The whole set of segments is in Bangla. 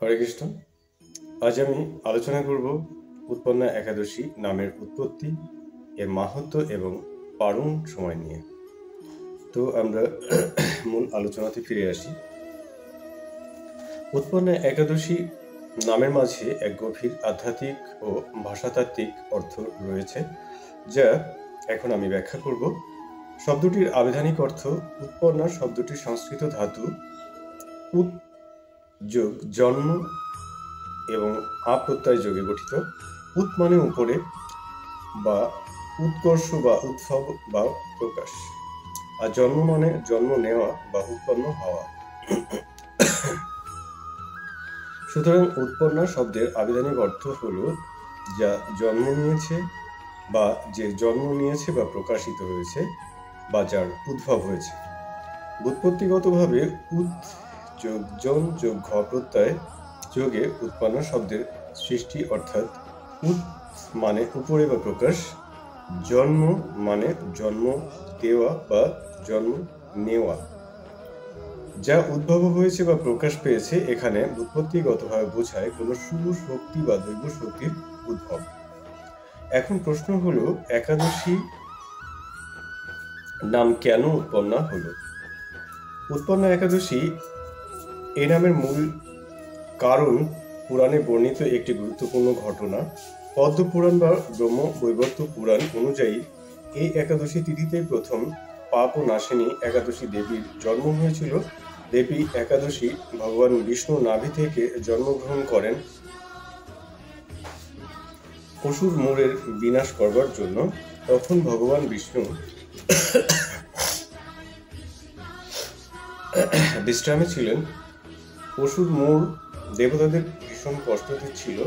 হরে কৃষ্ণ। আজ আমি আলোচনা করব উৎপন্না একাদশী নামের উৎপত্তি, এর মাহাত্ম্য এবং পারণ সময় নিয়ে। তো আমরা মূল আলোচনাতে ফিরে আসি। উৎপন্না একাদশী নামের মাঝে এক গভীর আধ্যাত্মিক ও ভাষাতাত্ত্বিক অর্থ রয়েছে, যা এখন আমি ব্যাখ্যা করব। শব্দটির আবিধানিক অর্থ: উৎপন্না শব্দটি সংস্কৃত ধাতু উৎ যোগ জন্ম এবং আপ্রত্যয় যোগে গঠিত। উৎ মানে উপরে, বা উৎকর্ষ বা উদ্ভব বা প্রকাশ, আর জন্ম মানে জন্ম নেওয়া বা উৎপন্ন হওয়া। সুতরাং উৎপন্না শব্দের আবিধানিক অর্থ হলো যা জন্ম নিয়েছে, বা যে জন্ম নিয়েছে বা প্রকাশিত হয়েছে, বা যার উদ্ভব হয়েছে। ব্যুৎপত্তিগতভাবে উৎ যোগ জন যোগ ঘ প্রত্যয় যোগে উৎপন্ন শব্দের সৃষ্টি, অর্থাৎ উৎ মানে উপরে বা প্রকাশ, জন্ম মানে জন্ম দেওয়া বা জন্ম নেওয়া, যা উদ্ভব হয়েছে বা প্রকাশ পেয়েছে। এখানে ব্যুৎপত্তিগতভাবে বোঝায় কোনো শুভ শক্তি বা দৈব শক্তির উদ্ভব। এখন প্রশ্ন হলো, একাদশী নাম কেন উৎপন্না হলো? উৎপন্না একাদশী এই নামের মূল কারণ পুরাণে বর্ণিত একটি গুরুত্বপূর্ণ ঘটনা। পদ্ম পুরাণ বা ব্রহ্ম বৈবর্ত পুরাণ অনুযায়ী এই একাদশী তিথিতে প্রথম পাপ ও নাশিনী একাদশী দেবীর জন্ম হয়েছিল। দেবী একাদশী ভগবান বিষ্ণু নাভি থেকে জন্মগ্রহণ করেন অসুর মূরের বিনাশ করবার জন্য। তখন ভগবান বিষ্ণু বিশ্রামে ছিলেন। অসুর মূর দেবতাদের ভীষণ কষ্ট দিচ্ছিল।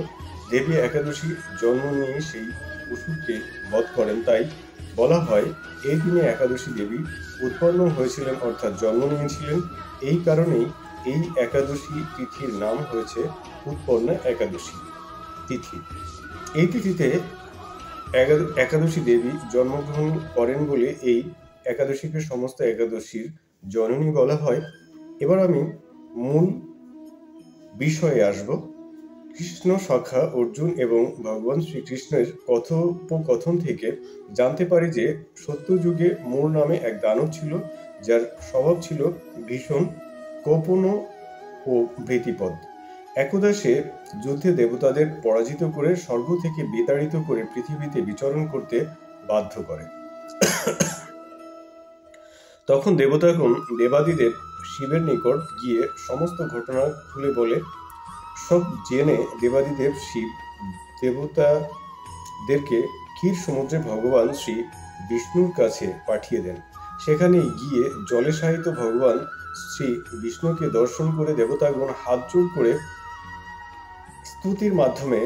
দেবী একাদশী জন্ম নিয়ে সেই অসুরকে বধ করেন। তাই বলা হয় এই দিনে একাদশী দেবী উৎপন্ন হয়েছিলেন, অর্থাৎ জন্ম নিয়েছিলেন। এই কারণেই এই একাদশী তিথির নাম হয়েছে উৎপন্না একাদশী তিথি। এই তিথিতে একাদশী দেবী জন্মগ্রহণ করেন বলে এই একাদশীকে সমস্ত একাদশীর জননী বলা হয়। এবার আমি মূল বিষয়ে আসব। কৃষ্ণ সখা অর্জুন এবং ভগবান শ্রীকৃষ্ণের কথোপকথন থেকে জানতে পারি যে সত্যযুগে মূর নামে এক দানব ছিল, যার স্বভাব ছিল ভীষণ কোপন ও ভীতিপদ। একদা সে যুদ্ধে দেবতাদের পরাজিত করে স্বর্গ থেকে বিতাড়িত করে পৃথিবীতে বিচরণ করতে বাধ্য করে। তখন দেবতাগণ দেবাদিদেব শিবের নিকট গিয়ে সমস্ত ঘটনা খুলে বলে। সব জেনে দেবাদিদেব শিব দেবতাদেরকে ক্ষীর সমুদ্রে ভগবান শ্রী বিষ্ণুর কাছে পাঠিয়ে দেন। সেখানে গিয়ে জলে শায়িত ভগবান শ্রী বিষ্ণুকে দর্শন করে দেবতাগণ হাত জোড় করে স্তুতির মাধ্যমে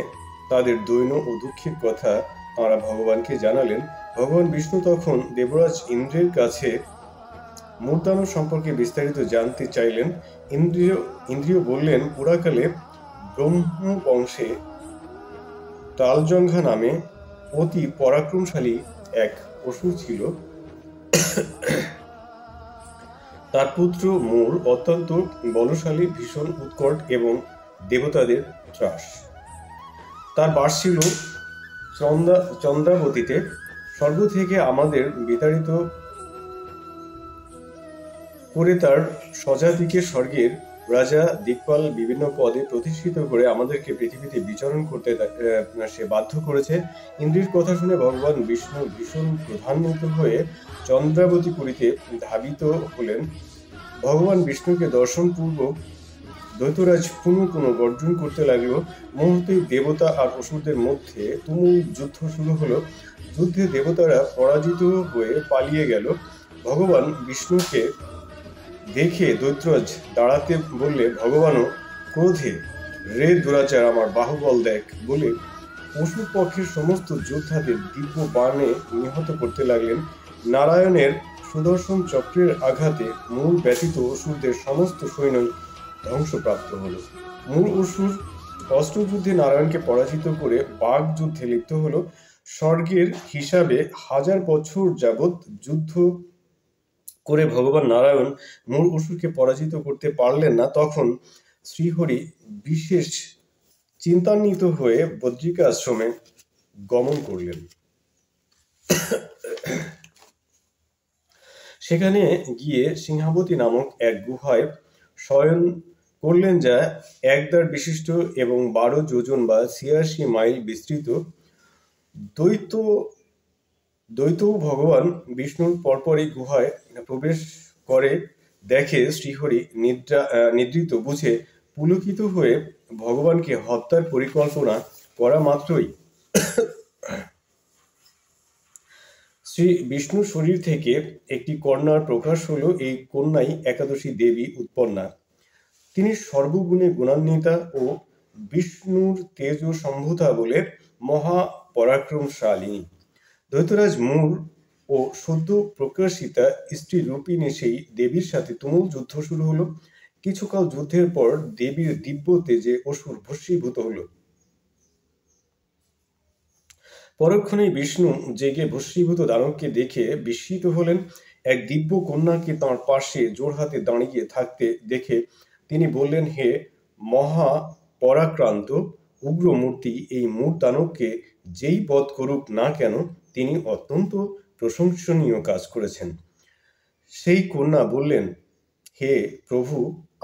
তাদের দৈন্য ও দুঃখের কথা তাঁরা ভগবানকে জানালেন। ভগবান বিষ্ণু তখন দেবরাজ ইন্দ্রের কাছে মূর্তানব সম্পর্কে বিস্তারিত জানতে চাইলেন। ইন্দ্রিয় বললেন, পুরাকালে ব্রহ্মবংশে তালজঙ্ঘা নামে অতি পরাক্রমশালী এক অসুর ছিল। তার পুত্র মূর অত্যন্ত বলশালী, ভীষণ উৎকট এবং দেবতাদের ত্রাস। তার বাস ছিল চন্দ্রাবতীতে। স্বর্গ থেকে আমাদের বিতাড়িত করে তার স্বজাতিকে স্বর্গের রাজা দিকপাল বিভিন্ন পদে প্রতিষ্ঠিত করে আমাদেরকে পৃথিবীতে বিচরণ করতে সে বাধ্য করেছে। ইন্দ্রের কথা শুনে ভগবান বিষ্ণু ভীষণ ক্রোধান্বিত হয়ে চন্দ্রাবতীপুরীতে ধাবিত হলেন। ভগবান বিষ্ণুকে দর্শনপূর্বক দৈত্যরাজ পুনঃ গর্জন করতে লাগলো। মুহূর্তেই দেবতা আর অসুরদের মধ্যে তুমুল যুদ্ধ শুরু হলো। যুদ্ধে দেবতারা পরাজিত হয়ে পালিয়ে গেল। ভগবান বিষ্ণুকে দেখে দৈত্যরাজ দাঁড়াতে বললে ভগবানও ক্রোধে, রে দুরাচার, আমার বাহুবল দেখ বলে অসুর পক্ষের সমস্ত যোদ্ধাদের দিব্য বাণে নিহত করতে লাগলেন। নারায়ণের সুদর্শন চক্রের আঘাতে মূল ব্যতীত অসুরদের সমস্ত সৈন্যই ধ্বংসপ্রাপ্ত হল। মূল অসুর অস্ত্রযুদ্ধে নারায়ণকে পরাজিত করে বাঘ যুদ্ধে লিপ্ত হল। স্বর্গের হিসাবে 1000 বছর যাবৎ যুদ্ধ করে ভগবান নারায়ণ মূল অসুরকে পরাজিত করতে পারলেন না। তখন শ্রীহরি বিশেষ চিন্তান্বিত হয়ে বদ্রিকা আশ্রমে গমন করলেন। সেখানে গিয়ে সিংহাবতী নামক এক গুহায় শয়ন করলেন, যা ১ বিশিষ্ট এবং ১২ যোজন বা ৮৬ মাইল বিস্তৃত। দ্বৈত দ্বৈত ভগবান বিষ্ণুর পরপরই গুহায় প্রবেশ করে দেখে শ্রীহরি নিদ্রিত বুঝে পুলকিত হয়ে ভগবানকে হত্যার পরিকল্পনা করা মাত্রই শ্রী বিষ্ণুর শরীর থেকে একটি কন্যার প্রকাশ হল। এই কন্যাই একাদশী দেবী উৎপন্না। তিনি সর্বগুণে গুণান্বিতা ও বিষ্ণুর তেজ সম্ভূতা বলে মহাপরাক্রমশালিনী। দৈত্যরাজ মূর ও সদ্য প্রকাশিতা স্ত্রী রূপিণী সেই দেবীর সাথে তুমুল যুদ্ধ শুরু হলো। কিছুকাল যুদ্ধের পর দেবীর দিব্য তেজে অসুর ভস্মীভূত হল। পরক্ষণেই বিষ্ণু জেগে ভস্মীভূত দানবকে দেখে বিস্মিত হলেন। এক দিব্য কন্যাকে তাঁর পাশে জোড়হাতে দাঁড়িয়ে থাকতে দেখে তিনি বললেন, হে মহাপরাক্রান্ত উগ্রমূর্তি, এই মূর দানবকে যেই বধ করুক না কেন, তিনি অত্যন্ত প্রশংসনীয় কাজ করেছেন। সেই কন্যা বললেন, হে প্রভু,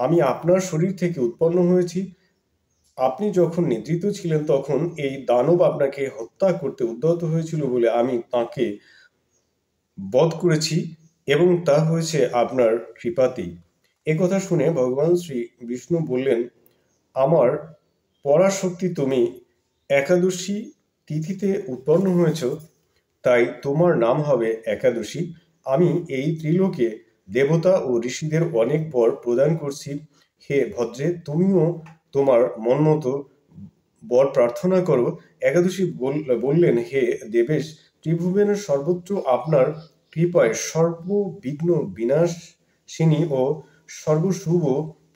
আমি আপনার শরীর থেকে উৎপন্ন হয়েছি। আপনি যখন নিদ্রিত ছিলেন তখন এই দানব আপনাকে হত্যা করতে উদ্যত হয়েছিল বলে আমি তাকে বধ করেছি, এবং তা হয়েছে আপনার কৃপাতেই। একথা শুনে ভগবান শ্রী বিষ্ণু বললেন, আমার পরাশক্তি, তুমি একাদশী তিথিতে উৎপন্ন হয়েছ, তাই তোমার নাম হবে একাদশী। আমি এই ত্রিলোকে দেবতা ও ঋষিদের অনেক বর প্রদান করছি। হে ভদ্রে, তুমিও তোমার মনমতো বর প্রার্থনা করো। একাদশী বললেন, হে দেবেশ, ত্রিভুবনের সর্বত্র আপনার কৃপায় সর্ববিঘ্ন বিনাশিনী ও সর্বশুভ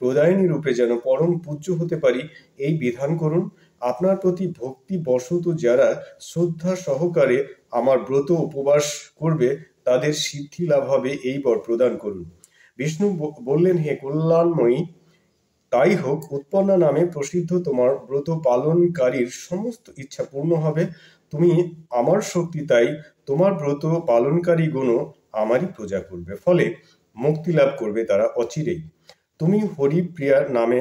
প্রদায়িনী রূপে যেন পরম পূজ্য হতে পারি, এই বিধান করুন। আপনার প্রতি ভক্তি বশত যারা শ্রদ্ধা সহকারে আমার ব্রত উপবাস করবে, তাদের সিদ্ধি লাভ হবে, এই বর প্রদান করুন। বিষ্ণু বললেন, হে কল্যাণময়ী, তাই হোক। উৎপন্না নামে প্রসিদ্ধ তোমার ব্রত পালনকারীর সমস্ত ইচ্ছা পূর্ণ হবে। তুমি আমার শক্তি, তাই তোমার ব্রত পালনকারীগণও আমারই পূজা করবে, ফলে মুক্তি লাভ করবে তারা অচিরেই। তুমি হরিপ্রিয়া নামে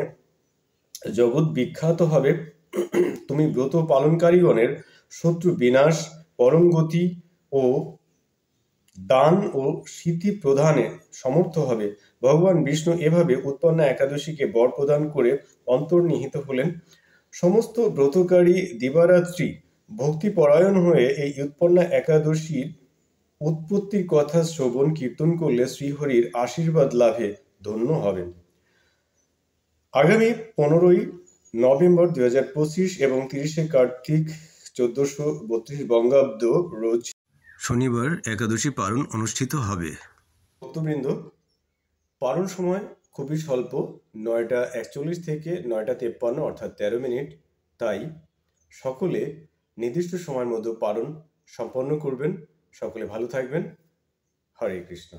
জগৎ বিখ্যাত হবে। তুমি ব্রত পালনকারীগণের শত্রু বিনাশ, পরম গতি ও দান ও সিদ্ধি প্রদানে সমর্থ হবে। ভগবান বিষ্ণু এভাবে উৎপন্না একাদশীকে বর প্রদান করে অন্তর্নিহিত হলেন। সমস্ত ব্রতকারী দিবারাত্রি ভক্তিপরায়ণ হয়ে এই উৎপন্না একাদশীর উৎপত্তির কথা শ্রবণ কীর্তন করলে শ্রীহরির আশীর্বাদ লাভে ধন্য হবেন। আগামী 15ই নভেম্বর 2025 এবং 30শে কার্তিক 1432 বঙ্গাব্দ রোজ শনিবার একাদশী পারণ অনুষ্ঠিত হবে। ভক্তবৃন্দ, পারণ সময় খুবই স্বল্প, 9টা 41 থেকে 9টা 53, অর্থাৎ 13 মিনিট। তাই সকলে নির্দিষ্ট সময়ের মধ্যে পারণ সম্পন্ন করবেন। সকলে ভালো থাকবেন। হরে কৃষ্ণ।